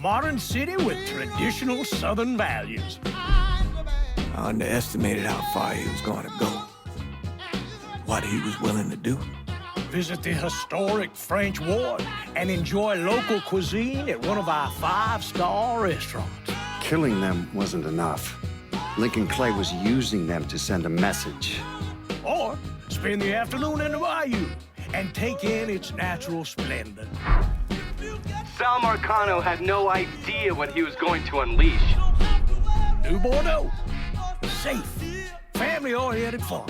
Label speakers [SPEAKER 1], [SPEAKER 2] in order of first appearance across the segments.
[SPEAKER 1] modern city with traditional Southern values.
[SPEAKER 2] I underestimated how far he was going to go. What he was willing to do.
[SPEAKER 1] Visit the historic French Ward and enjoy local cuisine at one of our 5-star restaurants.
[SPEAKER 3] Killing them wasn't enough. Lincoln Clay was using them to send a message.
[SPEAKER 1] Or spend the afternoon in the bayou and take in its natural splendor.
[SPEAKER 4] Sal Marcano had no idea what he was going to unleash.
[SPEAKER 1] New Bordeaux. Safe, family-oriented fun.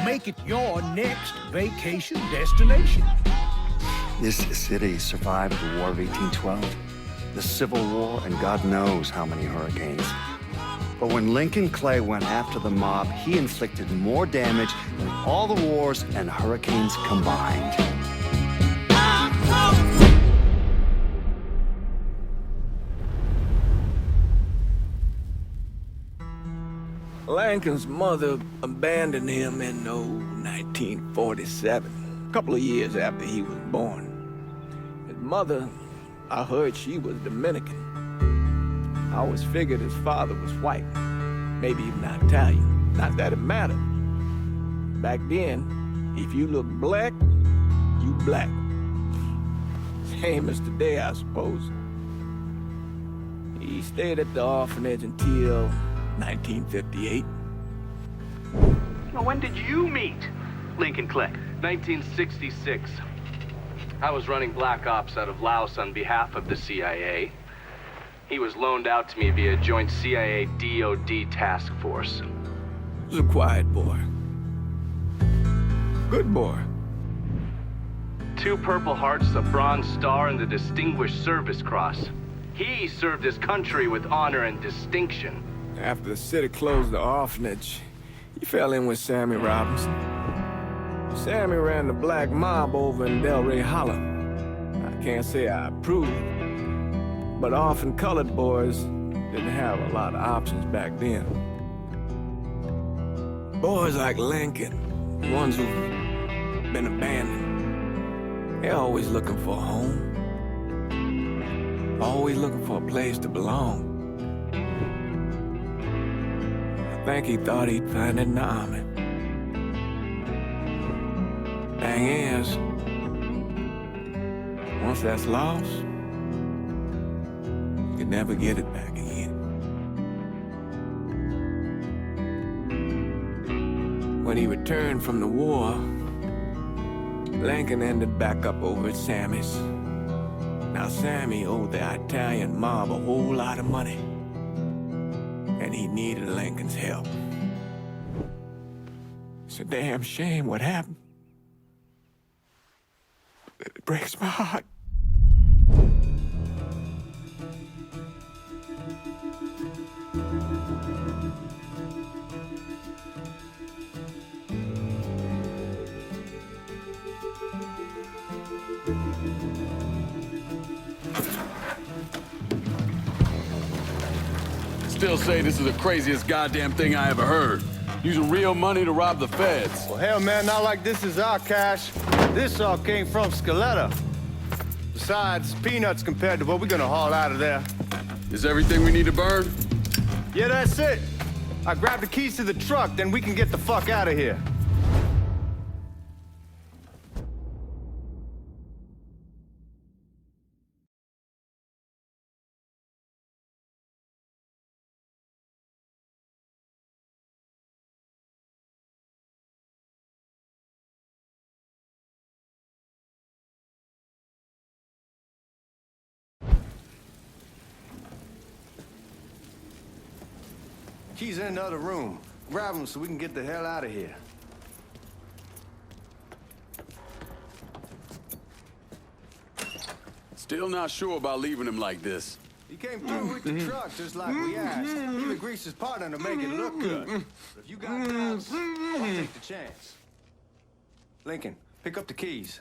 [SPEAKER 1] Make it your next vacation destination.
[SPEAKER 3] This city survived the War of 1812, the Civil War, and God knows how many hurricanes. But when Lincoln Clay went after the mob, he inflicted more damage than all the wars and hurricanes combined.
[SPEAKER 2] Lincoln's mother abandoned him in 1947, a couple of years after he was born. His mother, I heard she was Dominican. I always figured his father was white, maybe even Italian. Not that it mattered. Back then, if you looked black, you black. Same as today, I suppose. He stayed at the orphanage until 1958.
[SPEAKER 4] Now, when did you meet Lincoln Clay? 1966. I was running Black Ops out of Laos on behalf of the CIA. He was loaned out to me via joint CIA-DOD task force.
[SPEAKER 2] He was a quiet boy. Good boy.
[SPEAKER 4] 2 Purple Hearts, a Bronze Star, and the Distinguished Service Cross. He served his country with honor and distinction.
[SPEAKER 2] After the city closed the orphanage, he fell in with Sammy Robinson. Sammy ran the black mob over in Delray Hollow. I can't say I approve, but orphan colored boys didn't have a lot of options back then. Boys like Lincoln, ones who've been abandoned, they're always looking for a home. Always looking for a place to belong. I think he thought he'd find it in the army. Thing is, once that's lost, you can never get it back again. When he returned from the war, Lincoln ended back up over at Sammy's. Now, Sammy owed the Italian mob a whole lot of money, and he needed Lincoln's help. It's a damn shame what happened. It breaks my heart.
[SPEAKER 5] Still say this is the craziest goddamn thing I ever heard. Using real money to rob the feds.
[SPEAKER 6] Well, hell, man, not like this is our cash. This all came from Scaletta. Besides, peanuts compared to what we're gonna haul out of there.
[SPEAKER 5] Is everything we need to burn?
[SPEAKER 6] Yeah, that's it. I grabbed the keys to the truck, then we can get the fuck out of here. Keys in the other room. Grab them so we can get the hell out of here.
[SPEAKER 5] Still not sure about leaving him like this.
[SPEAKER 6] He came through with the truck just like we asked. Even greased his partner to make it look good. But if you got doubts, I'll take the chance. Lincoln, pick up the keys.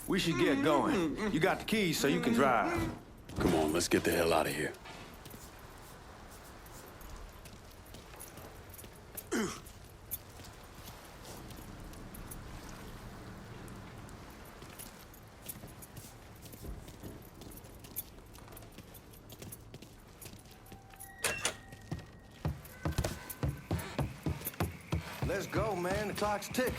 [SPEAKER 6] We should get going. You got the keys so you can drive.
[SPEAKER 5] Come on, let's get the hell out of here.
[SPEAKER 6] Let's go, man. The clock's ticking.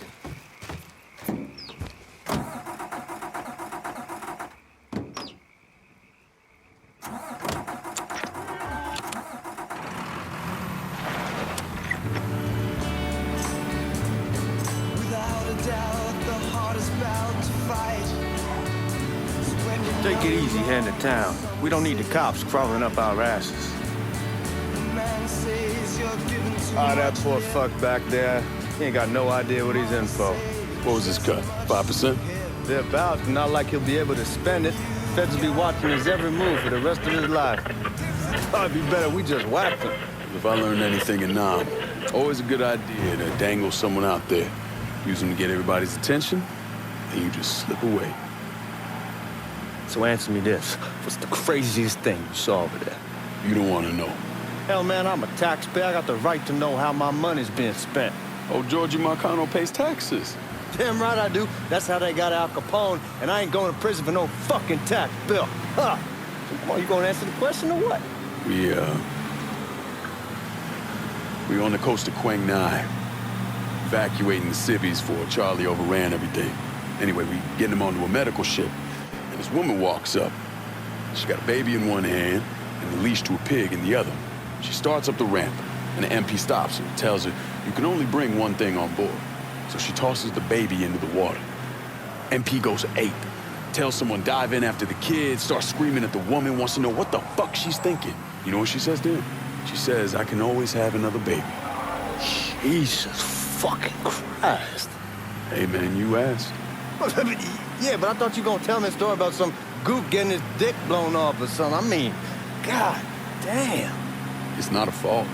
[SPEAKER 7] Take it easy heading to town. We don't need the cops crawling up our asses. That poor fuck back there. He ain't got no idea what he's in for.
[SPEAKER 5] What was his cut? 5%?
[SPEAKER 7] They're about, not like he'll be able to spend it. Feds will be watching his every move for the rest of his life. Probably be better we just whacked him.
[SPEAKER 5] If I learned anything in Nam, always a good idea to dangle someone out there. Use them to get everybody's attention, and you just slip away.
[SPEAKER 7] So answer me this. What's the craziest thing you saw over there?
[SPEAKER 5] You don't want to know.
[SPEAKER 7] Hell, man, I'm a taxpayer. I got the right to know how my money's being spent.
[SPEAKER 5] Oh, Georgie Marcano pays taxes.
[SPEAKER 7] Damn right I do. That's how they got Al Capone, and I ain't going to prison for no fucking tax bill. Huh? So come on, you gonna answer the question or what?
[SPEAKER 5] We on the coast of Quang Nai, evacuating the civvies for Charlie overran everything. Anyway, we getting him onto a medical ship, and this woman walks up. She got a baby in one hand and the leash to a pig in the other. She starts up the ramp, and the MP stops her and tells her, you can only bring one thing on board. So she tosses the baby into the water. MP goes ape, tells someone dive in after the kid, starts screaming at the woman, wants to know what the fuck she's thinking. You know what she says to him? She says, I can always have another baby.
[SPEAKER 7] Jesus fucking Christ.
[SPEAKER 5] Hey, man, you asked.
[SPEAKER 7] Yeah, but I thought you were gonna tell me a story about some gook getting his dick blown off or something. I mean, god damn.
[SPEAKER 5] It's not a fault.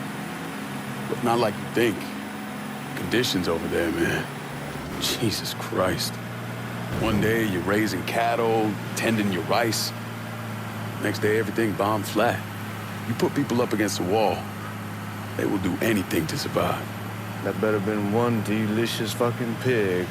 [SPEAKER 5] But not like you think. Conditions over there, man. Jesus Christ. One day you're raising cattle, tending your rice. Next day everything bombed flat. You put people up against the wall, they will do anything to survive.
[SPEAKER 7] That better been one delicious fucking pig.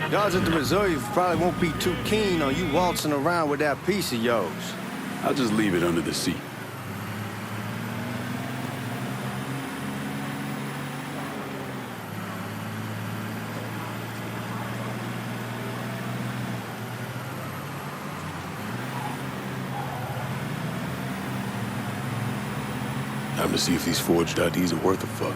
[SPEAKER 7] Guards at the reserve probably won't be too keen on you waltzing around with that piece of yours.
[SPEAKER 5] I'll just leave it under the seat. Time to see if these forged IDs are worth a fuck.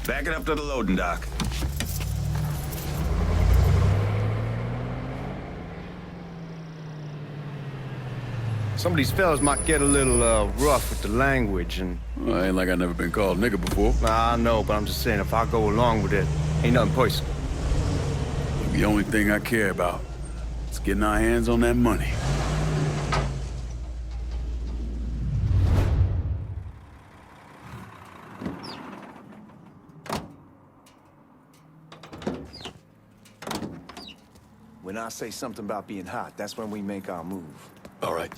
[SPEAKER 6] Back it up to the loading dock.
[SPEAKER 7] Some of these fellas might get a little rough with the language and...
[SPEAKER 5] Well, ain't like I never been called nigga before.
[SPEAKER 7] Nah, I know, but I'm just saying if I go along with it, ain't nothing personal.
[SPEAKER 5] The only thing I care about is getting our hands on that money.
[SPEAKER 6] When I say something about being hot, that's when we make our move.
[SPEAKER 5] All right.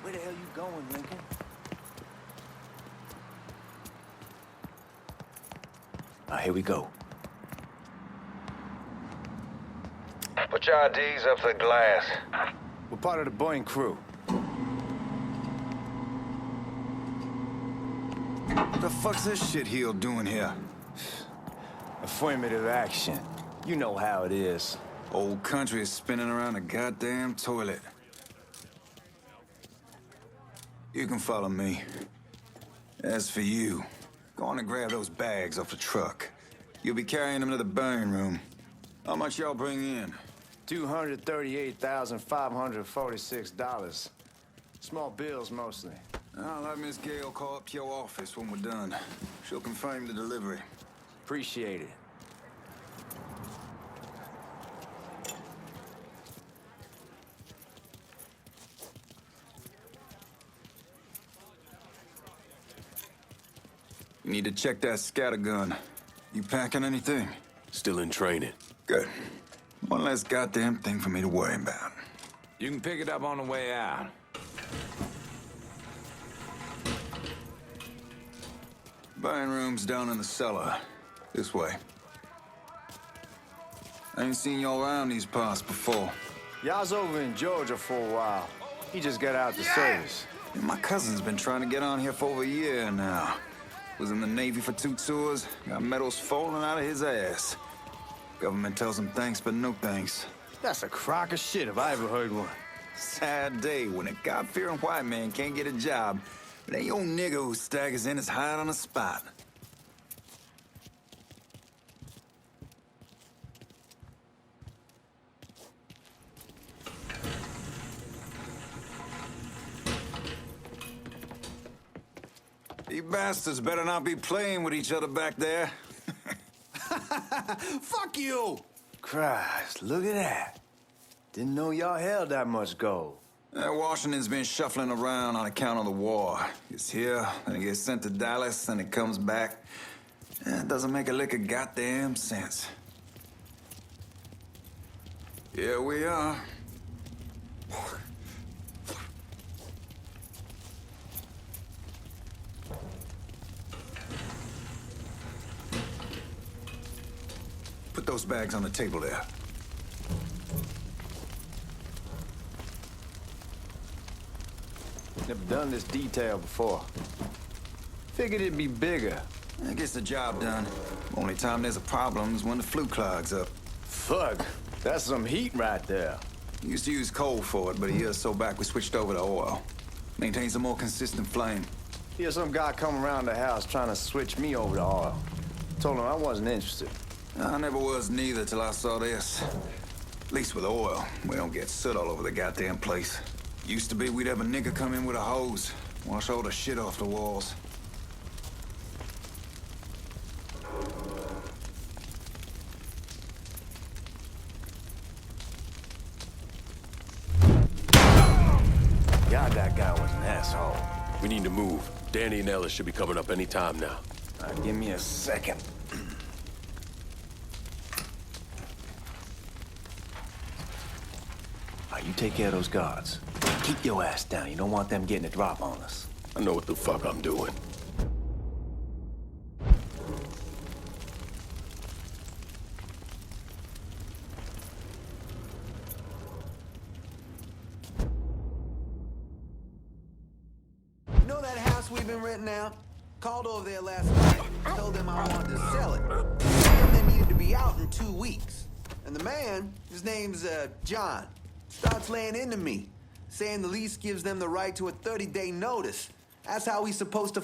[SPEAKER 6] Where the hell you going, Lincoln? Here we go.
[SPEAKER 7] Put your IDs up to the glass.
[SPEAKER 6] We're part of the Boeing crew. What the fuck's this shitheel doing here?
[SPEAKER 7] Affirmative action. You know how it is.
[SPEAKER 6] Old country is spinning around a goddamn toilet. You can follow me. As for you, go on and grab those bags off the truck. You'll be carrying them to the burn room. How much y'all bring in?
[SPEAKER 7] $238,546. Small bills, mostly.
[SPEAKER 6] I'll have Miss Gale call up to your office when we're done. She'll confirm the delivery.
[SPEAKER 7] Appreciate it.
[SPEAKER 6] You need to check that scattergun. You packing anything?
[SPEAKER 5] Still in training.
[SPEAKER 6] Good. One less goddamn thing for me to worry about.
[SPEAKER 8] You can pick it up on the way out.
[SPEAKER 6] Burn room's down in the cellar. This way. I ain't seen y'all around these parts before.
[SPEAKER 7] Y'all's over in Georgia for a while. He just got out the service.
[SPEAKER 6] And my cousin's been trying to get on here for over a year now. Was in the Navy for 2 tours, got medals falling out of his ass. Government tells him thanks, but no thanks.
[SPEAKER 7] That's a crock of shit if I ever heard one.
[SPEAKER 6] Sad day when a God-fearing white man can't get a job, but ain't old nigga who staggers in is hired on the spot. You bastards better not be playing with each other back there.
[SPEAKER 8] Fuck you!
[SPEAKER 7] Christ, look at that. Didn't know y'all held that much gold.
[SPEAKER 6] Washington's been shuffling around on account of the war. It's here, then it gets sent to Dallas, then it comes back. It doesn't make a lick of goddamn sense. Here we are. Put those bags on the table there.
[SPEAKER 7] Never done this detail before. Figured it'd be bigger.
[SPEAKER 6] That gets the job done. Only time there's a problem is when the flue clogs up.
[SPEAKER 7] Fuck, that's some heat right there.
[SPEAKER 6] Used to use coal for it, but a year or so back we switched over to oil. Maintains a more consistent flame.
[SPEAKER 7] Here's some guy come around the house trying to switch me over to oil. Told him I wasn't interested.
[SPEAKER 6] I never was neither till I saw this. At least with oil, we don't get soot all over the goddamn place. Used to be we'd have a nigga come in with a hose, wash all the shit off the walls.
[SPEAKER 7] God, that guy was an asshole.
[SPEAKER 5] We need to move. Danny and Ellis should be coming up any time now.
[SPEAKER 7] Give me a second. You take care of those guards. Keep your ass down. You don't want them getting a drop on us.
[SPEAKER 5] I know what the fuck I'm doing.
[SPEAKER 9] You know that house we've been renting out? Called over there last night. Told them I wanted to sell it. Told them they needed to be out in 2 weeks. And the man, his name's John, starts laying into me, saying the lease gives them the right to a 30-day notice. That's how he's supposed to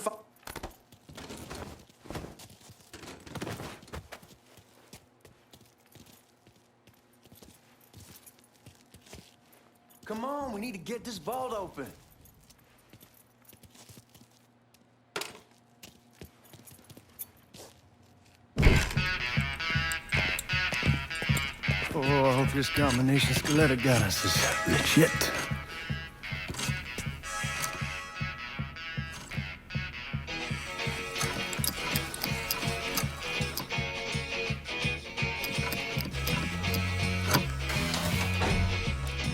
[SPEAKER 7] Come on, we need to get this vault open. Oh, I hope this combination Scaletta got us is legit.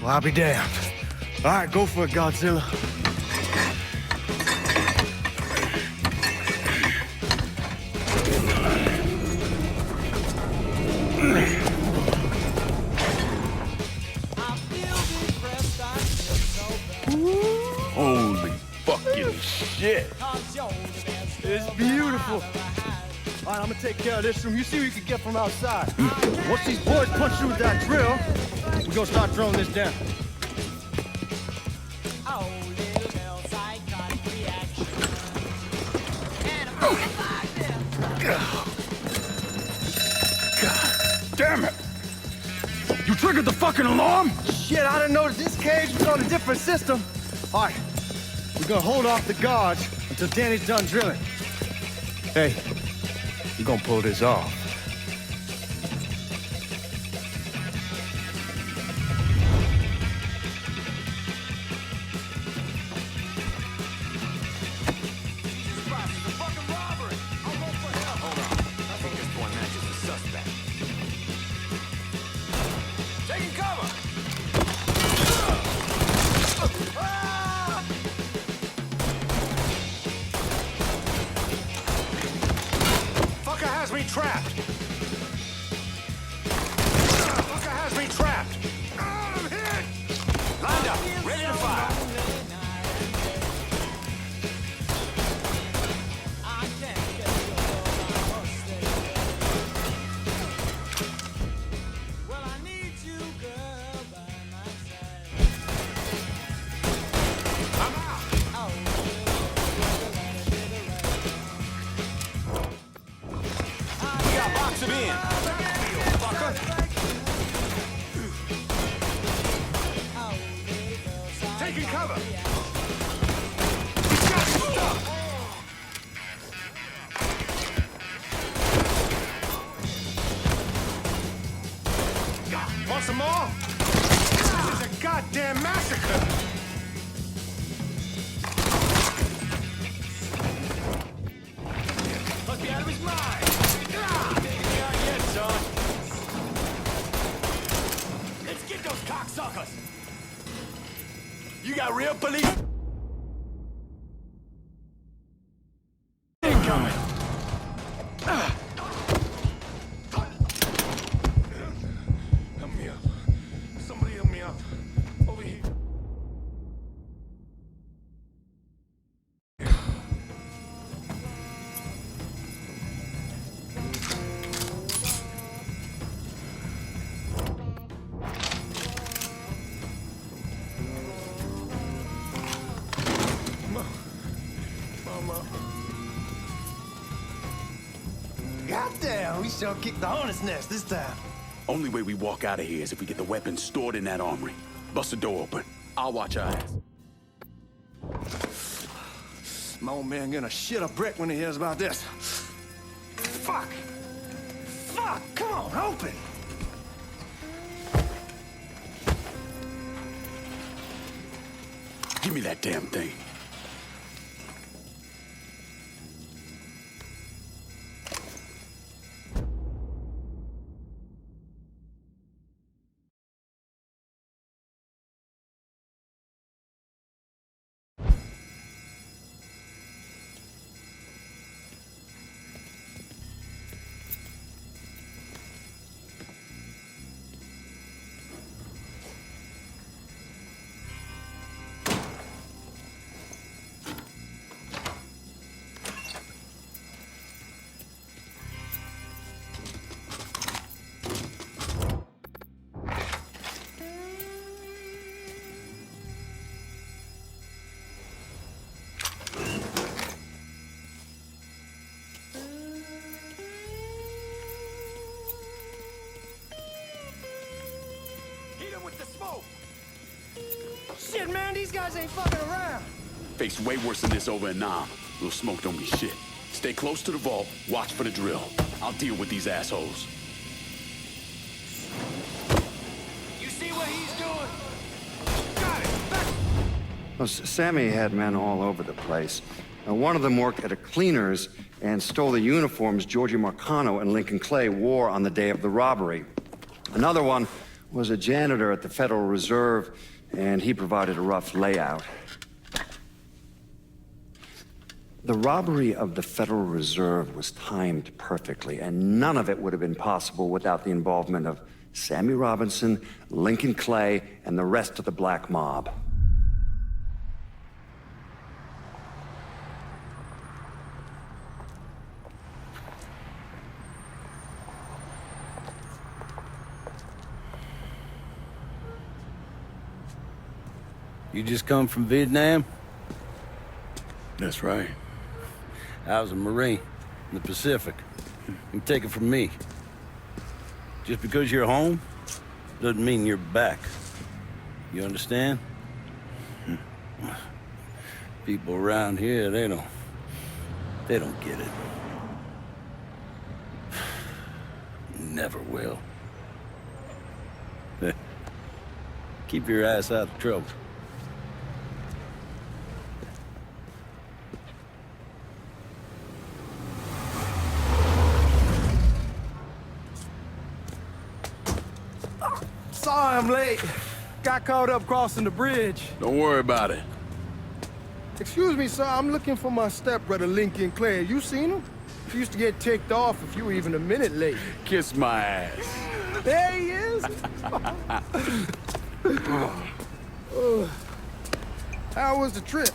[SPEAKER 1] Well, I'll be damned. All right, go for it, Godzilla.
[SPEAKER 5] Holy fucking shit.
[SPEAKER 7] It's beautiful. All right, I'm gonna take care of this room. You see what you can get from outside. Once these boys punch through with that drill, we're gonna start throwing this down.
[SPEAKER 5] God damn it! You triggered the fucking alarm?
[SPEAKER 7] Shit, I didn't notice this cage was on a different system. All right, we're gonna hold off the guards until Danny's done drilling. Hey, we're gonna pull this off.
[SPEAKER 1] Trapped! Fucker has me trapped! I'm hit! Lined up, ready to fire! Well, I need you, girl, by my side. I'm out! Box him in. Fucker. Taking cover. He's got stuff. Want some more? This is a goddamn massacre. Must be out of his mind. Let's get those cocksuckers! You got real police? Incoming! Help me up. Somebody help me up. Over here.
[SPEAKER 7] Goddamn, we sure kicked the hornet's nest this time.
[SPEAKER 5] Only way we walk out of here is if we get the weapons stored in that armory. Bust the door open. I'll watch our ass.
[SPEAKER 7] My old man gonna shit a brick when he hears about this.
[SPEAKER 1] Fuck! Fuck! Come on, open!
[SPEAKER 5] Give me that damn thing.
[SPEAKER 7] Shit, man, these guys ain't fucking around.
[SPEAKER 5] Faced way worse than this over in Nam. Little smoke don't be shit. Stay close to the vault, watch for the drill. I'll deal with these assholes.
[SPEAKER 1] You see what he's doing? Got it! Back.
[SPEAKER 3] Well, Sammy had men all over the place. One of them worked at a cleaner's and stole the uniforms Georgie Marcano and Lincoln Clay wore on the day of the robbery. Another one was a janitor at the Federal Reserve, and he provided a rough layout. The robbery of the Federal Reserve was timed perfectly, and none of it would have been possible without the involvement of Sammy Robinson, Lincoln Clay, and the rest of the black mob.
[SPEAKER 10] You just come from Vietnam?
[SPEAKER 5] That's right.
[SPEAKER 10] I was a Marine in the Pacific. You take it from me. Just because you're home doesn't mean you're back. You understand? People around here, they don't get it. Never will. Keep your ass out of trouble.
[SPEAKER 7] Sorry I'm late. Got caught up crossing the bridge.
[SPEAKER 5] Don't worry about it.
[SPEAKER 7] Excuse me, sir. I'm looking for my stepbrother, Lincoln Clay. You seen him? He used to get ticked off if you were even a minute late.
[SPEAKER 5] Kiss my ass.
[SPEAKER 7] There he is. How was the trip?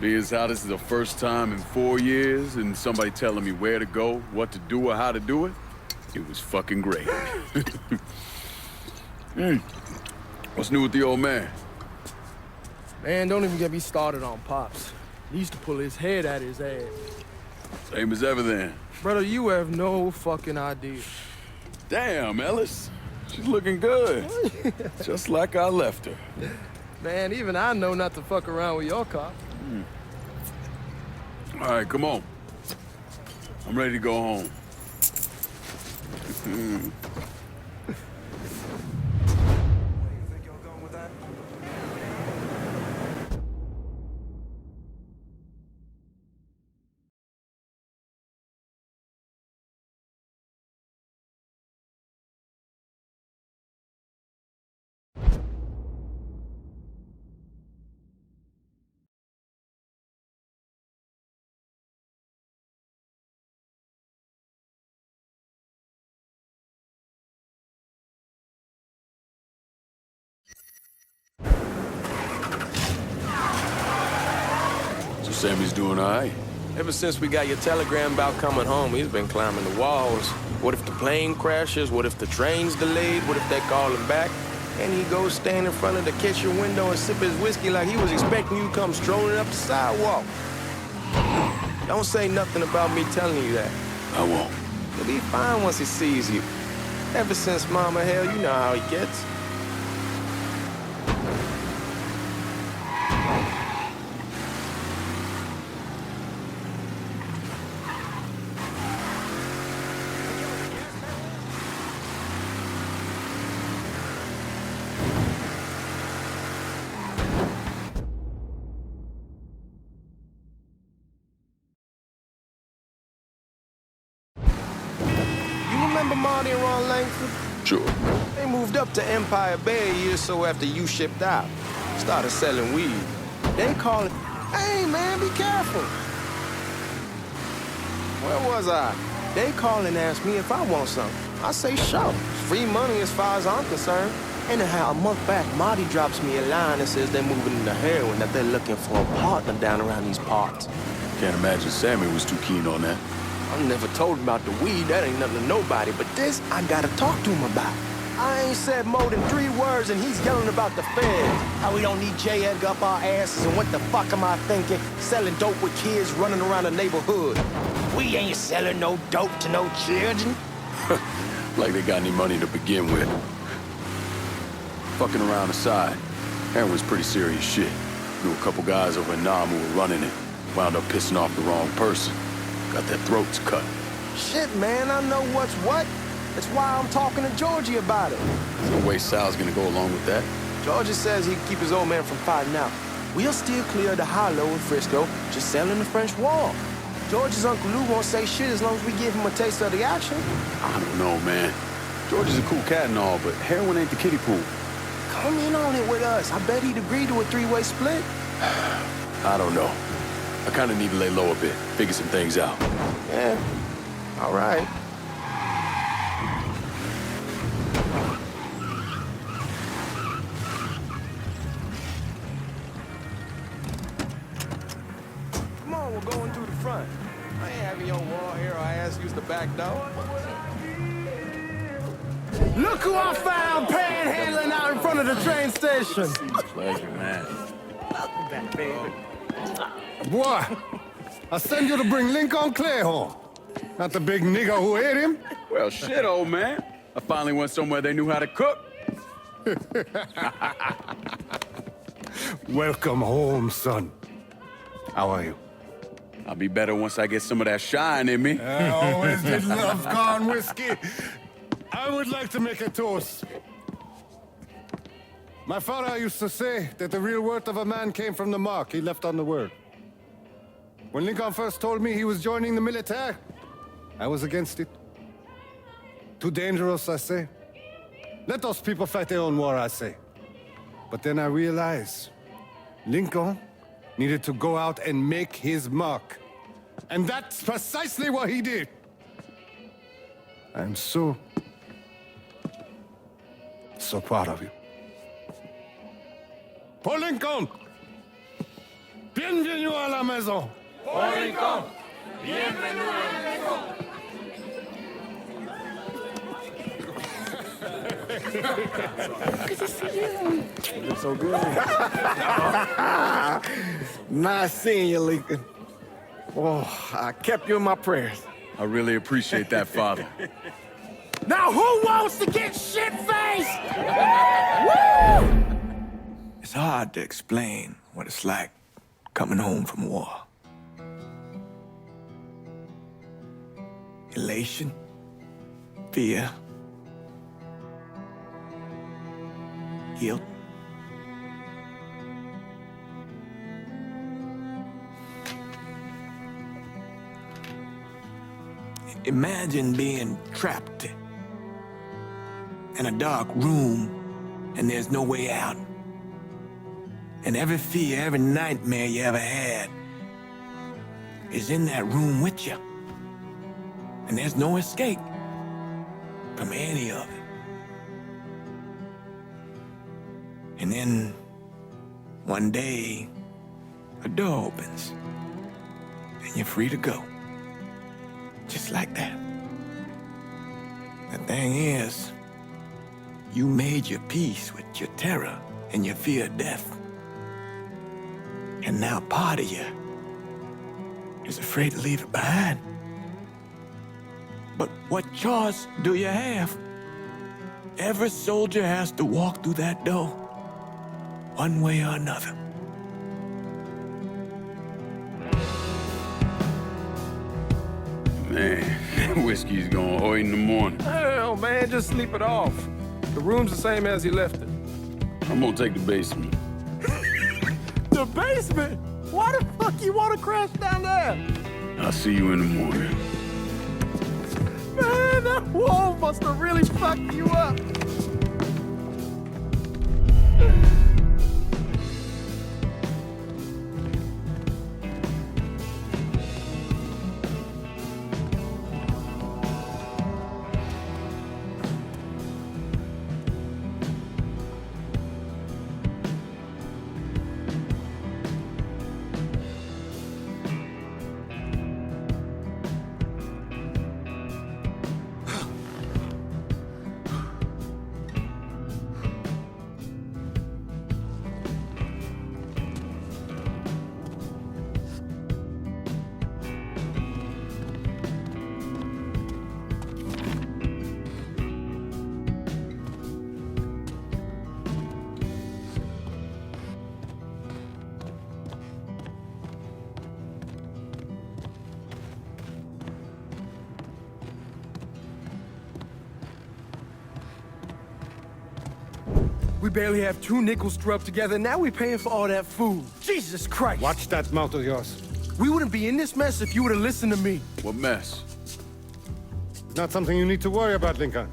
[SPEAKER 5] Being how this is the first time in 4 years and somebody telling me where to go, what to do, or how to do it, it was fucking great. What's new with the old man?
[SPEAKER 7] Man, don't even get me started on Pops. He used to pull his head out his ass.
[SPEAKER 5] Same as ever then.
[SPEAKER 7] Brother, you have no fucking idea.
[SPEAKER 5] Damn, Ellis. She's looking good. Just like I left her.
[SPEAKER 7] Man, even I know not to fuck around with your car.
[SPEAKER 5] All right, come on. I'm ready to go home. Sammy's doing all right.
[SPEAKER 11] Ever since we got your telegram about coming home, he's been climbing the walls. What if the plane crashes? What if the train's delayed? What if they call him back? And he goes stand in front of the kitchen window and sip his whiskey like he was expecting you to come strolling up the sidewalk. Don't say nothing about me telling you that.
[SPEAKER 5] I won't.
[SPEAKER 11] He'll be fine once he sees you. Ever since Mama Hell, you know how he gets. Marty and Ron Langford?
[SPEAKER 5] Sure.
[SPEAKER 11] They moved up to Empire Bay a year or so after you shipped out. Started selling weed. They call it, hey man, be careful. Where was I? They call and ask me if I want something. I say sure. Free money as far as I'm concerned. Anyhow, a month back, Marty drops me a line that says they're moving into heroin, that they're looking for a partner down around these parts.
[SPEAKER 5] Can't imagine Sammy was too keen on that.
[SPEAKER 11] I never told him about the weed, that ain't nothing to nobody, but this I gotta talk to him about. I ain't said more than 3 words and he's yelling about the feds. How we don't need J. Edgar up our asses and what the fuck am I thinking? Selling dope with kids running around the neighborhood. We ain't selling no dope to no children.
[SPEAKER 5] Like they got any money to begin with. Fucking around aside, heroin's pretty serious shit. Knew a couple guys over in Nam who were running it. Wound up pissing off the wrong person. Got their throats cut.
[SPEAKER 11] Shit, man, I know what's what. That's why I'm talking to Georgie about it.
[SPEAKER 5] No way Sal's gonna go along with that.
[SPEAKER 11] Georgie says he can keep his old man from fighting out. We'll still clear the hollow in Frisco, just selling the French Wall. George's Uncle Lou won't say shit as long as we give him a taste of the action.
[SPEAKER 5] I don't know, man. George is a cool cat and all, but heroin ain't the kiddie pool.
[SPEAKER 11] Come in on it with us. I bet he'd agree to a 3-way split.
[SPEAKER 5] I don't know. I kind of need to lay low a bit, figure some things out.
[SPEAKER 11] Yeah, all right. Come on, we're going through the front. I ain't having your war hero ass use the back door.
[SPEAKER 7] Look who I found panhandling out in front of the train station.
[SPEAKER 2] Pleasure, man.
[SPEAKER 1] Welcome back, baby.
[SPEAKER 7] Boy, I send you to bring Lincoln Clay home. Not the big nigger who ate him.
[SPEAKER 5] Well, shit, old man. I finally went somewhere they knew how to cook.
[SPEAKER 7] Welcome home, son. How are you?
[SPEAKER 5] I'll be better once I get some of that shine in me.
[SPEAKER 7] I always did love corn whiskey. I would like to make a toast. My father used to say that the real worth of a man came from the mark he left on the world. When Lincoln first told me he was joining the military, I was against it. Too dangerous, I say. Let those people fight their own war, I say. But then I realized Lincoln needed to go out and make his mark. And that's precisely what he did. I'm so proud of you. Paul Lincoln! Bienvenue à la maison!
[SPEAKER 8] Paul Lincoln! Bienvenue à la maison!
[SPEAKER 2] Good to see you. You look so good. Nice seeing you, Lincoln. Oh, I kept you in my prayers.
[SPEAKER 5] I really appreciate that, Father.
[SPEAKER 11] Now who wants to get shit-faced?
[SPEAKER 2] It's hard to explain what it's like coming home from war. Elation, fear, guilt. Imagine being trapped in a dark room and there's no way out. And every fear, every nightmare you ever had is in that room with you. And there's no escape from any of it. And then one day, a door opens and you're free to go. Just like that. The thing is, you made your peace with your terror and your fear of death. And now part of you is afraid to leave it behind. But what choice do you have? Every soldier has to walk through that door, one way or another.
[SPEAKER 5] Man, whiskey's going hoy in the morning.
[SPEAKER 6] Hell, man, just sleep it off. The room's the same as you left it.
[SPEAKER 5] I'm gonna take the basement.
[SPEAKER 11] The basement? Why the fuck you want to crash down there?
[SPEAKER 5] I'll see you in the morning.
[SPEAKER 11] Man, that wall must have really fucked you up.
[SPEAKER 12] We barely have 2 nickels to rub together, now we're paying for all that food. Jesus Christ!
[SPEAKER 7] Watch that mouth of yours.
[SPEAKER 12] We wouldn't be in this mess if you would have listened to me.
[SPEAKER 5] What mess?
[SPEAKER 7] It's not something you need to worry about, Lincoln.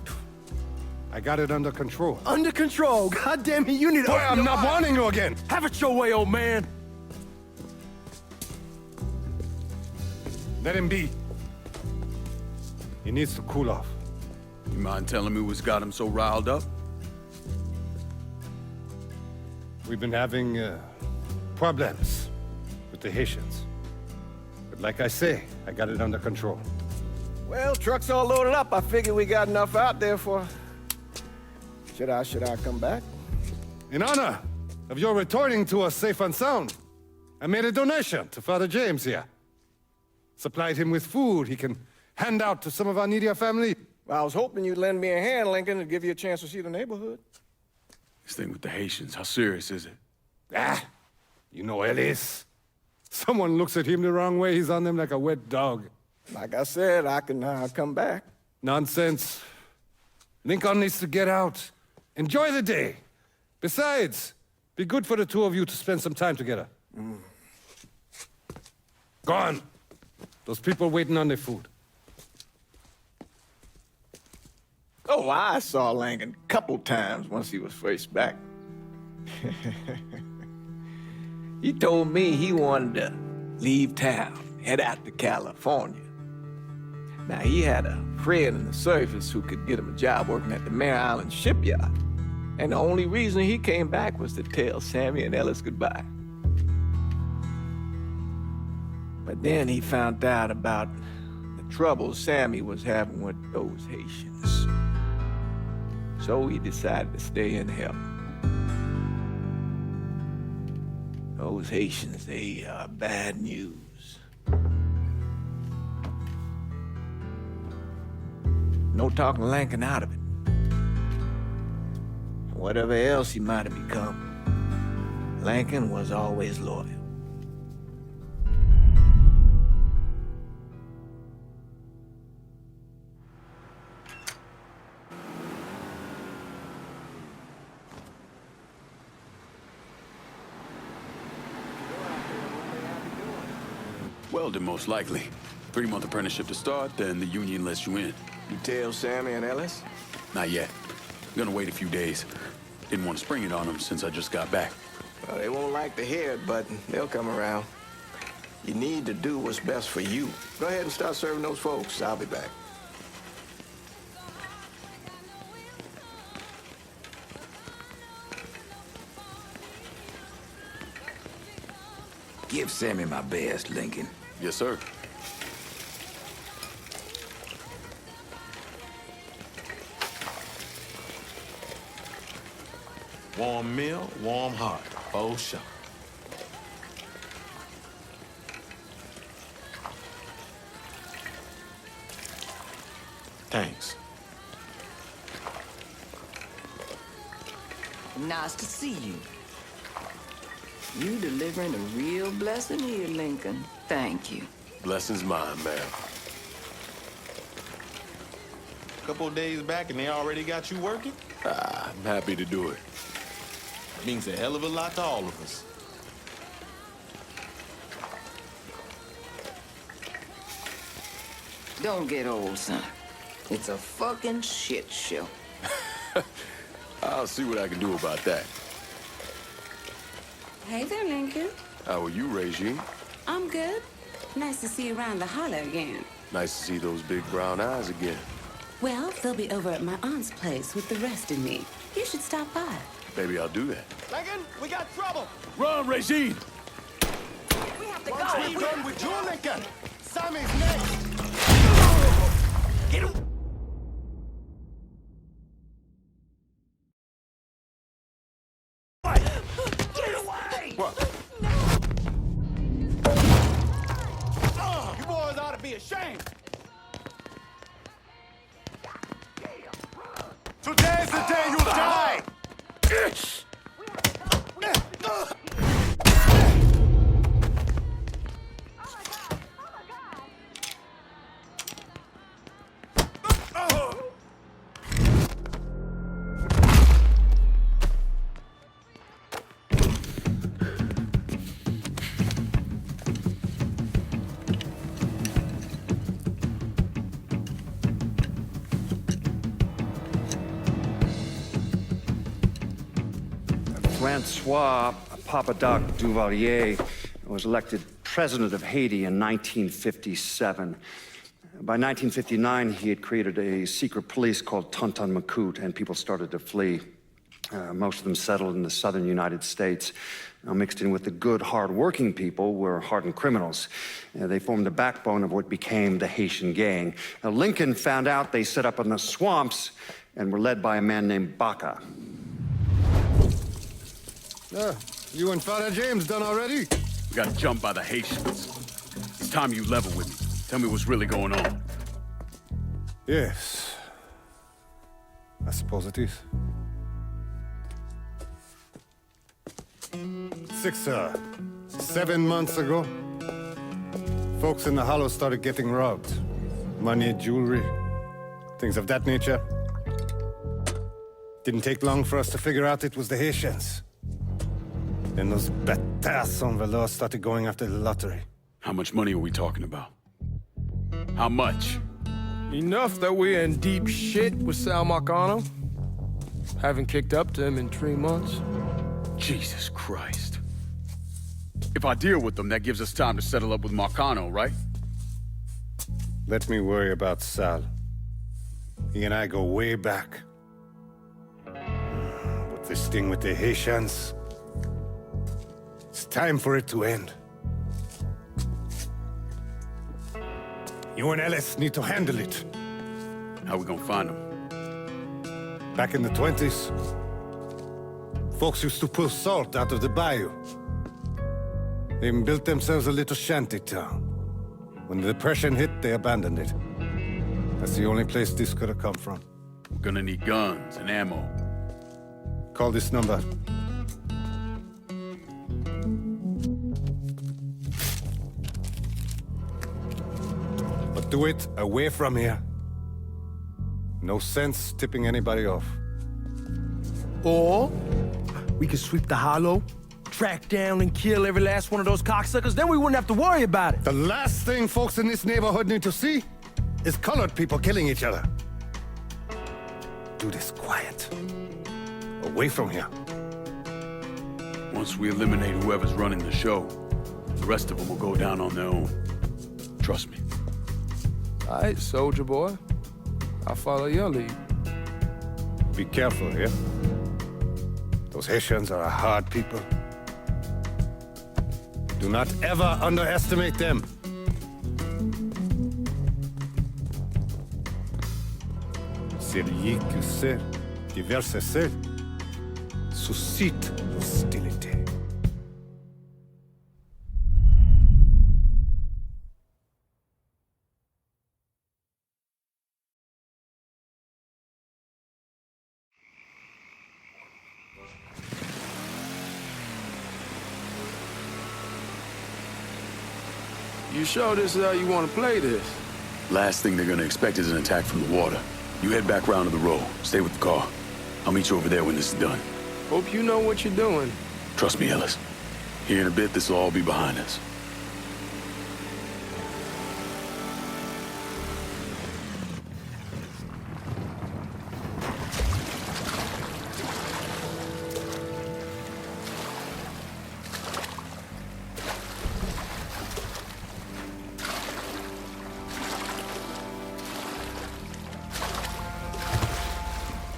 [SPEAKER 7] I got it under control.
[SPEAKER 12] Under control? God damn it, you need to...
[SPEAKER 7] Boy, I'm not warning you again!
[SPEAKER 12] Have it your way, old man!
[SPEAKER 7] Let him be. He needs to cool off.
[SPEAKER 5] You mind telling me what's got him so riled up?
[SPEAKER 7] We've been having problems with the Haitians. But like I say, I got it under control.
[SPEAKER 2] Well, truck's all loaded up. I figure we got enough out there for... Should I come back?
[SPEAKER 7] In honor of your returning to us safe and sound. I made a donation to Father James here. Supplied him with food he can hand out to some of our needier family.
[SPEAKER 11] Well, I was hoping you'd lend me a hand, Lincoln, and give you a chance to see the neighborhood.
[SPEAKER 5] This thing with the Haitians, how serious is it?
[SPEAKER 7] Ah, you know Ellis. Someone looks at him the wrong way, he's on them like a wet dog.
[SPEAKER 11] Like I said, I can come back.
[SPEAKER 7] Nonsense. Lincoln needs to get out. Enjoy the day. Besides, be good for the two of you to spend some time together. Go on. Those people waiting on their food.
[SPEAKER 2] Oh, I saw Langan a couple times once he was first back. He told me he wanted to leave town, head out to California. Now, he had a friend in the service who could get him a job working at the Mare Island shipyard. And the only reason he came back was to tell Sammy and Ellis goodbye. But then he found out about the trouble Sammy was having with those Haitians. So he decided to stay and help. Those Haitians, they are bad news. No talking Lankin out of it. Whatever else he might have become, Lankin was always loyal.
[SPEAKER 5] Welding, most likely. 3-month apprenticeship to start, then the union lets you in.
[SPEAKER 11] You tell Sammy and Ellis?
[SPEAKER 5] Not yet. Gonna wait a few days. Didn't want to spring it on them since I just got back.
[SPEAKER 11] Well, they won't like to hear it, but they'll come around. You need to do what's best for you. Go ahead and start serving those folks. I'll be back.
[SPEAKER 13] Give Sammy my best, Lincoln.
[SPEAKER 5] Yes, sir.
[SPEAKER 14] Warm meal, warm heart. Oh, sure. Thanks.
[SPEAKER 13] Nice to see you. You delivering a real blessing here, Lincoln. Thank you.
[SPEAKER 14] Blessing's mine, ma'am. Couple of days back and they already got you working?
[SPEAKER 5] I'm happy to do it.
[SPEAKER 14] Means a hell of a lot to all of us.
[SPEAKER 13] Don't get old, son. It's a fucking shit show.
[SPEAKER 5] I'll see what I can do about that.
[SPEAKER 15] Hey there, Lincoln.
[SPEAKER 5] How are you, Regine?
[SPEAKER 15] I'm good. Nice to see you around the holler again.
[SPEAKER 5] Nice to see those big brown eyes again.
[SPEAKER 15] Well, they'll be over at my aunt's place with the rest of me. You should stop by.
[SPEAKER 5] Maybe I'll do that.
[SPEAKER 11] Lincoln, we got trouble.
[SPEAKER 5] Run, Regine!
[SPEAKER 13] We have to
[SPEAKER 11] Once we run with you, Lincoln, Sammy's next.
[SPEAKER 13] Get him! Get away!
[SPEAKER 11] What? You boys ought to be ashamed.
[SPEAKER 6] Today's the day you die!
[SPEAKER 3] Francois Papadoc Duvalier was elected president of Haiti in 1957. By 1959, he had created a secret police called Tonton Macoute, and people started to flee. Most of them settled in the southern United States. Now, mixed in with the good, hard-working people were hardened criminals. They formed the backbone of what became the Haitian gang. Now, Lincoln found out they set up in the swamps and were led by a man named Baca.
[SPEAKER 7] You and Father James done already?
[SPEAKER 5] We got jumped by the Haitians. It's time you level with me. Tell me what's really going on.
[SPEAKER 7] Yes. I suppose it is. 7 months ago, folks in the Hollow started getting robbed. Money, jewelry, things of that nature. Didn't take long for us to figure out it was the Haitians. Then those bâtards on velour started going after the lottery.
[SPEAKER 5] How much money are we talking about? How much?
[SPEAKER 12] Enough that we're in deep shit with Sal Marcano. Haven't kicked up to him in 3 months.
[SPEAKER 5] Jesus Christ. If I deal with them, that gives us time to settle up with Marcano, right?
[SPEAKER 7] Let me worry about Sal. He and I go way back. But this thing with the Haitians, it's time for it to end. You and Ellis need to handle it.
[SPEAKER 5] How we gonna find them?
[SPEAKER 7] Back in the 20s, folks used to pull salt out of the bayou. They even built themselves a little shanty town. When the Depression hit, they abandoned it. That's the only place this could have come from.
[SPEAKER 5] We're gonna need guns and ammo.
[SPEAKER 7] Call this number. But do it away from here. No sense tipping anybody off.
[SPEAKER 12] Or we could sweep the Hollow, track down and kill every last one of those cocksuckers, then we wouldn't have to worry about it.
[SPEAKER 7] The last thing folks in this neighborhood need to see is colored people killing each other. Do this quiet. Away from here.
[SPEAKER 5] Once we eliminate whoever's running the show, the rest of them will go down on their own. Trust me.
[SPEAKER 12] All right, soldier boy. I'll follow your lead.
[SPEAKER 7] Be careful here. Those Haitians are a hard people. Do not ever underestimate them. Celui qui sait qui verse sel suscite l'hostilité.
[SPEAKER 12] You sure this is how you want to play this?
[SPEAKER 5] Last thing they're gonna expect is an attack from the water. You head back round to the road. Stay with the car. I'll meet you over there when this is done.
[SPEAKER 12] Hope you know what you're doing.
[SPEAKER 5] Trust me, Ellis. Here in a bit, this will all be behind us.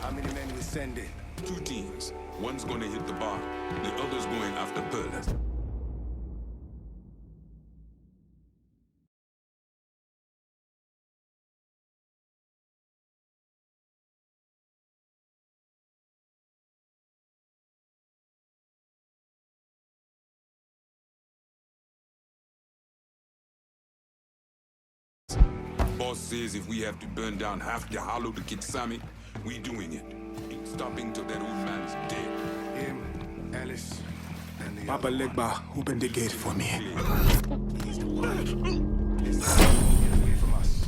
[SPEAKER 6] How many men we sending?
[SPEAKER 16] 2 teams. One's gonna hit the bar, the other's going after Pearl. Boss says if we have to burn down half the Hollow to get Sammy, we doing it. Ain't stopping till that old man is dead.
[SPEAKER 6] Him, Ellis, and the
[SPEAKER 11] Papa Legba, open the gate for me.
[SPEAKER 6] He's the one. Get away from us.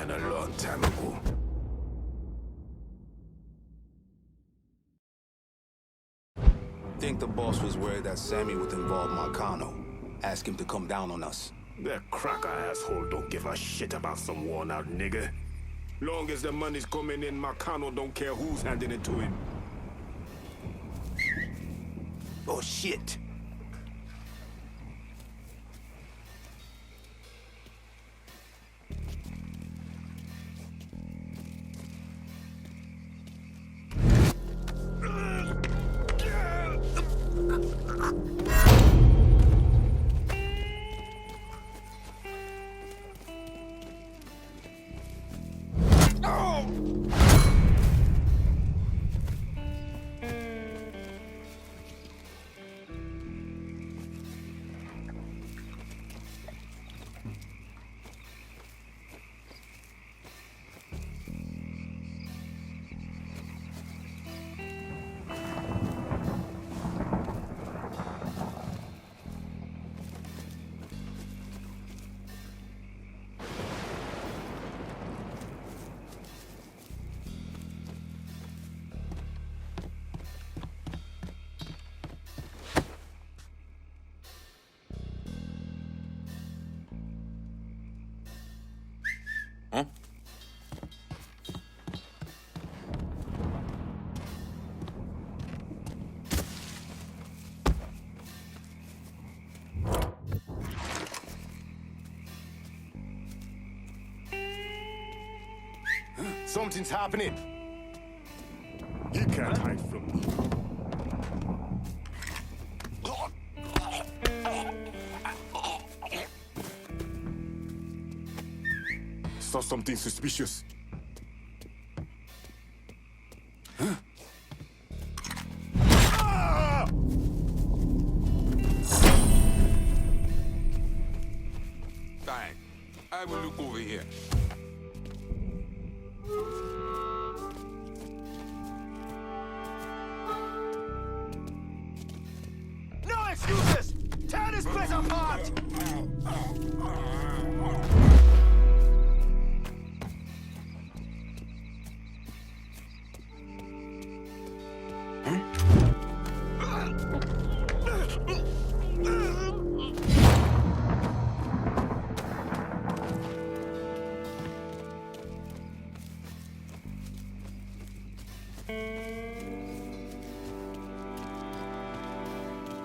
[SPEAKER 17] man a long time ago.
[SPEAKER 6] Think the boss was worried that Sammy would involve Marcano. Ask him to come down on us.
[SPEAKER 17] That cracker asshole don't give a shit about some worn-out nigga. Long as the money's coming in, Marcano don't care who's handing it to him.
[SPEAKER 6] Oh, shit.
[SPEAKER 16] Huh?
[SPEAKER 17] Something's happening. You can't hide from me. Saw something suspicious. Huh? Ah!
[SPEAKER 16] Fine. I will look over here.
[SPEAKER 11] No excuses! Tear this place apart!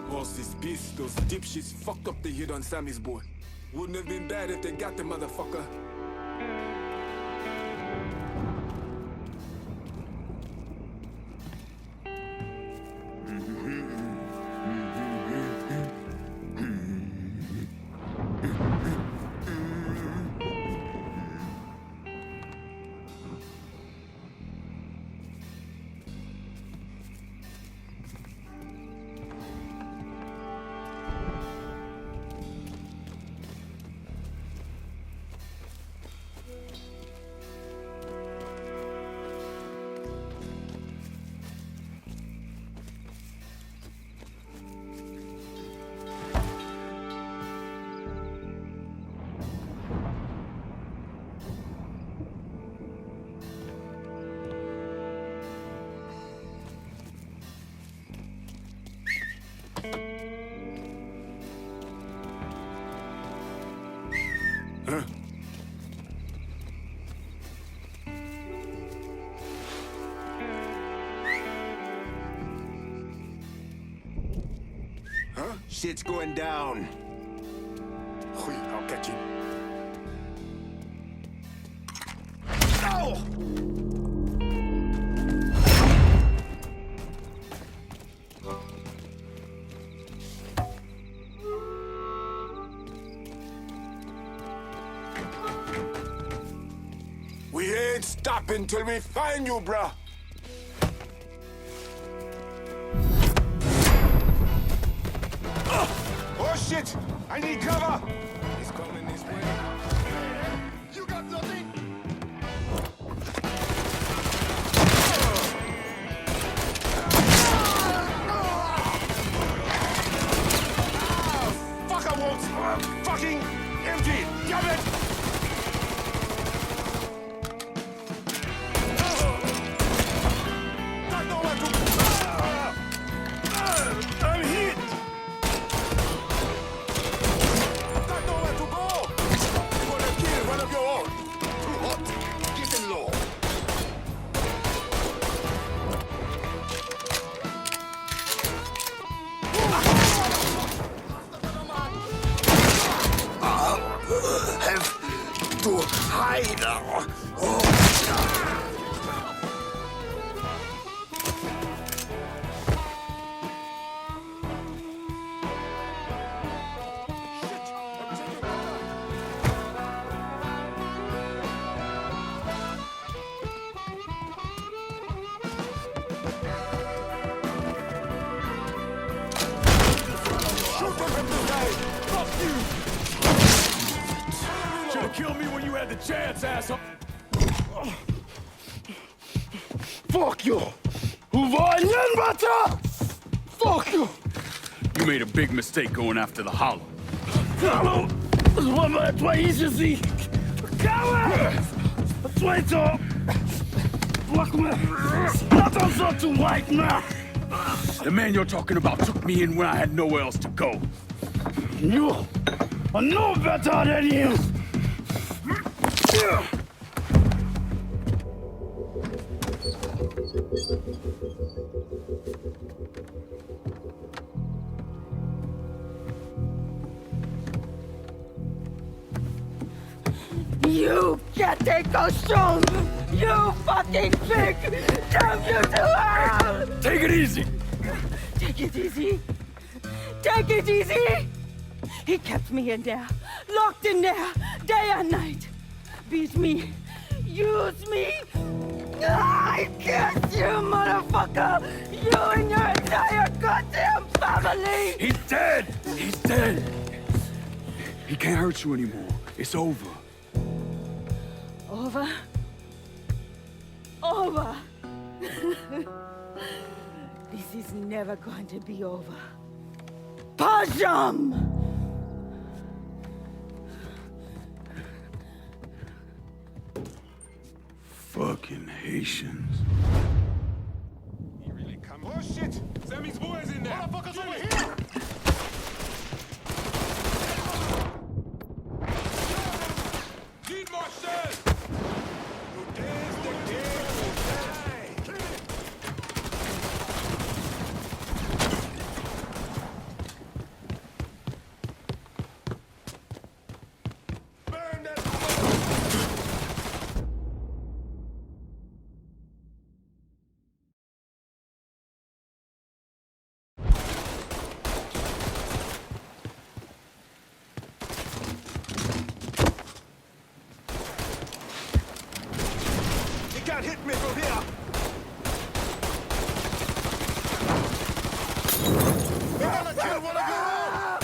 [SPEAKER 17] What's this beast? Those dipshits fucked up the hit on Sammy's boy. Wouldn't have been bad if they got the motherfucker. Huh?
[SPEAKER 11] Huh? Shit's going down.
[SPEAKER 17] I'll catch him.
[SPEAKER 11] Oh!
[SPEAKER 17] We ain't stopping till we find you, bruh. Oh shit! I need cover! He's coming this way. You got nothing? Fuck, I won't! Fucking empty! Damn it!
[SPEAKER 5] Should've killed me when you had the chance, asshole.
[SPEAKER 10] Fuck you! Fuck you!
[SPEAKER 5] You made a big mistake going after the Hollow.
[SPEAKER 10] Hallo! Twoizizi! Coward! Tweeto! Fuck me! Not on so to white now!
[SPEAKER 5] The man you're talking about took me in when I had nowhere else to go.
[SPEAKER 10] You are no better than him!
[SPEAKER 8] You can't take those shows! You fucking pig! Damn you to hell!
[SPEAKER 5] Take it easy!
[SPEAKER 8] Take it easy! Take it easy! He kept me in there, locked in there, day and night. Beat me, use me. I guess you, motherfucker! You and your entire goddamn family!
[SPEAKER 5] He's dead! He's dead! He can't hurt you anymore. It's over.
[SPEAKER 8] Over? Over! This is never going to be over. Pajam!
[SPEAKER 5] Fucking Haitians.
[SPEAKER 17] He really come. Oh shit! Sammy's boys in there. Motherfuckers over here! Need more shells! Today's the day to die! Burn that
[SPEAKER 11] Can't hit me from here!
[SPEAKER 17] We're gonna kill one of your own!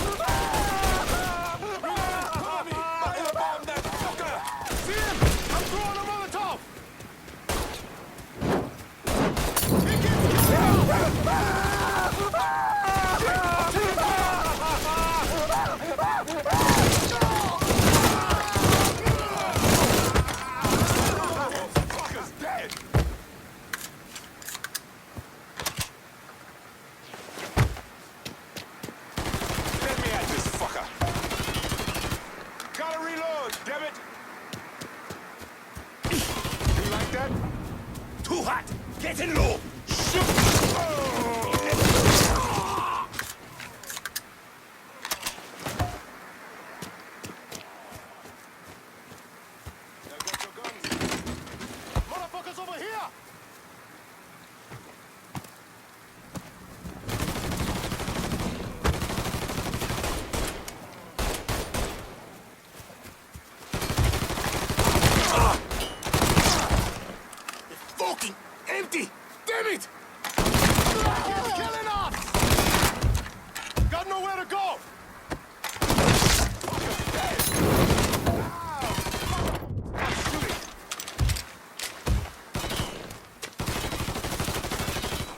[SPEAKER 17] Tommy! Firebomb that fucker!
[SPEAKER 11] See him? I'm throwing a Molotov! He gets
[SPEAKER 17] Too hot! Get in low! Shoot!
[SPEAKER 11] Motherfuckers over here!
[SPEAKER 17] Fucking empty! Damn it!
[SPEAKER 11] He's killing us! Got nowhere to go!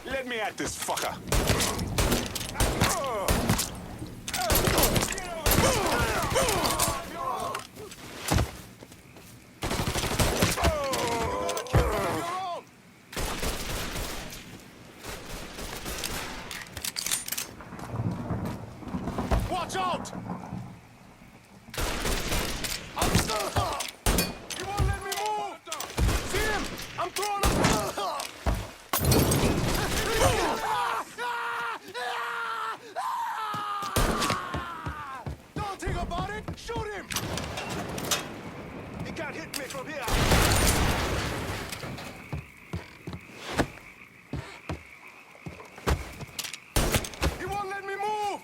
[SPEAKER 17] Let me at this fucker!
[SPEAKER 11] Watch out! He won't let me move! See him? I'm throwing him! Don't think about it! Shoot him!
[SPEAKER 17] He can't
[SPEAKER 6] hit me from here. He won't let me move.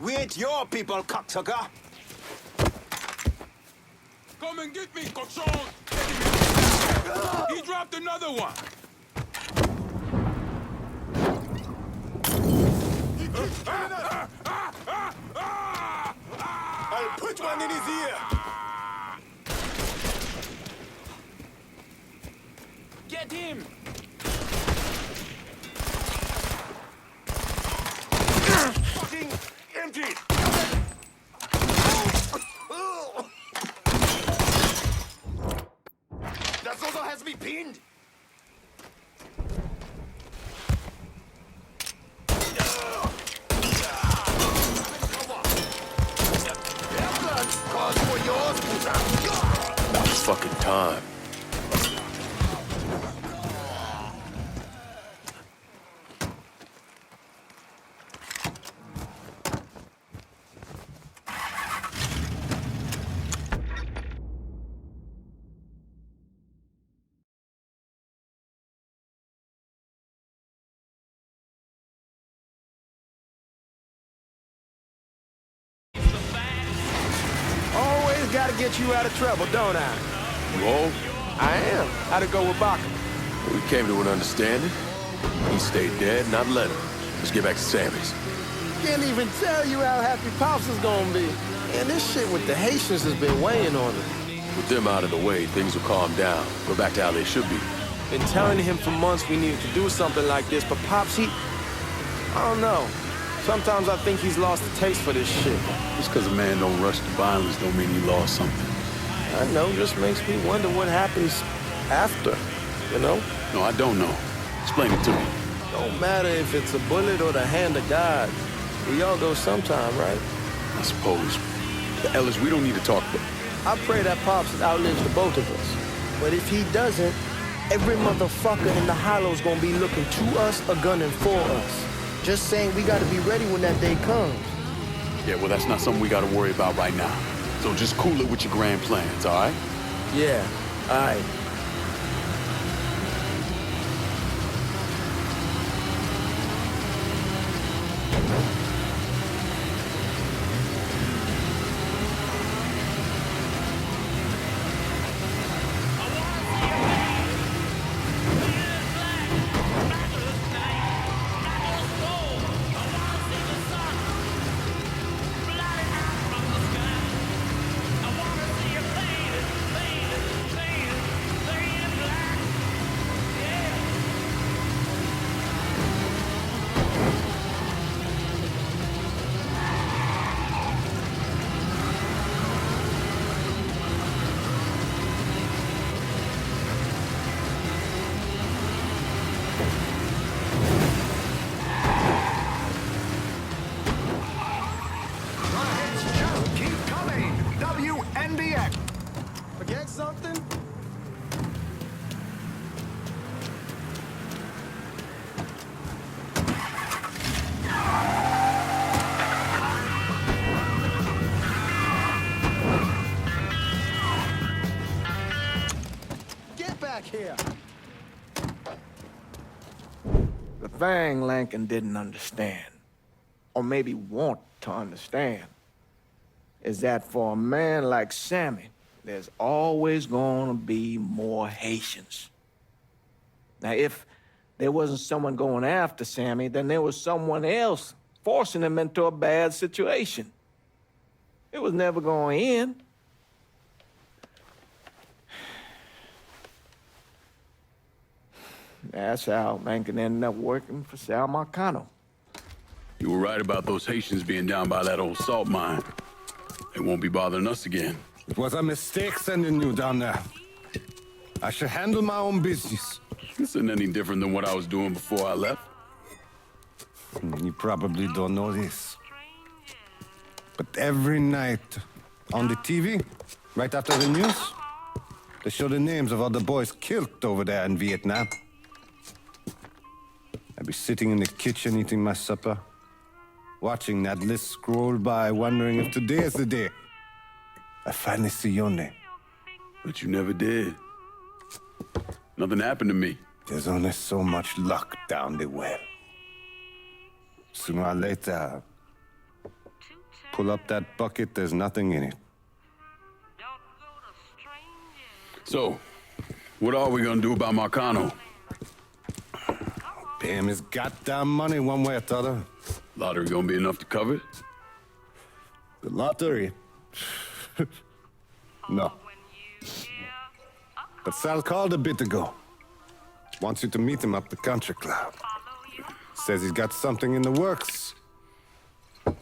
[SPEAKER 11] We ain't your people, cocksucker.
[SPEAKER 16] Come and get me, cochon! He dropped another one!
[SPEAKER 6] I'll put one in his ear.
[SPEAKER 16] Get him!
[SPEAKER 6] Fucking empty. That Zozo has me pinned.
[SPEAKER 5] About fucking time.
[SPEAKER 11] Always gotta get you out of trouble, don't I?
[SPEAKER 5] You old?
[SPEAKER 11] I am. How'd it go with Baca?
[SPEAKER 5] We came to an understanding. He stayed dead, and I'd let him. Let's get back to Sammy's.
[SPEAKER 11] Can't even tell you how happy Pops is gonna be. And this shit with the Haitians has been weighing on him.
[SPEAKER 5] With them out of the way, things will calm down. Go back to how they should be.
[SPEAKER 11] Been telling him for months we needed to do something like this, but Pops, I don't know. Sometimes I think he's lost the taste for this shit.
[SPEAKER 5] Just because a man don't rush to violence don't mean he lost something.
[SPEAKER 11] I know, just makes me wonder what happens after, you know?
[SPEAKER 5] No, I don't know. Explain it to me.
[SPEAKER 11] Don't matter if it's a bullet or the hand of God. We all go sometime, right?
[SPEAKER 5] I suppose. But Ellis, we don't need to talk, but...
[SPEAKER 11] I pray that Pops outlives the both of us. But if he doesn't, every motherfucker in the hollow's gonna be looking to us or gunning for us. Just saying we gotta be ready when that day comes.
[SPEAKER 5] Yeah, well, that's not something we gotta worry about right now. So just cool it with your grand plans, all right?
[SPEAKER 11] Yeah, all right.
[SPEAKER 6] Forget something?
[SPEAKER 11] Get back here!
[SPEAKER 2] The thing Lincoln didn't understand, or maybe want to understand, is that for a man like Sammy, there's always gonna be more Haitians. Now, if there wasn't someone going after Sammy, then there was someone else forcing him into a bad situation. It was never going to end. That's how Lincoln ended up working for Sal Marcano.
[SPEAKER 5] You were right about those Haitians being down by that old salt mine. They won't be bothering us again.
[SPEAKER 7] It was a mistake sending you down there. I should handle my own business.
[SPEAKER 5] This isn't any different than what I was doing before I left.
[SPEAKER 7] You probably don't know this. But every night on the TV, right after the news, they show the names of all the boys killed over there in Vietnam. I'd be sitting in the kitchen eating my supper, watching that list scroll by, wondering if today is the day I finally see your name.
[SPEAKER 5] But you never did. Nothing happened to me.
[SPEAKER 7] There's only so much luck down the well. Sooner or later, pull up that bucket, there's nothing in it.
[SPEAKER 5] So, what are we gonna do about Marcano?
[SPEAKER 7] Pay him his goddamn money one way or the other.
[SPEAKER 5] Lottery gonna be enough to cover it?
[SPEAKER 7] The lottery? No. But Sal called a bit ago. Wants you to meet him up the country club. Says he's got something in the works.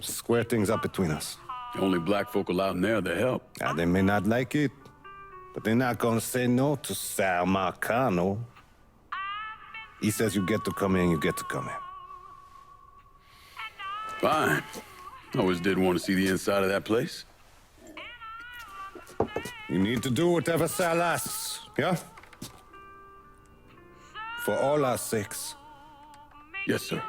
[SPEAKER 7] Square things up between us.
[SPEAKER 5] The only black folk allowed in there to help.
[SPEAKER 7] Now, they may not like it, but they're not gonna say no to Sal Marcano. He says you get to come in, you get to come in.
[SPEAKER 5] Fine. I always did want to see the inside of that place.
[SPEAKER 7] You need to do whatever Sal asks, yeah? For all our sakes.
[SPEAKER 5] Yes, sir.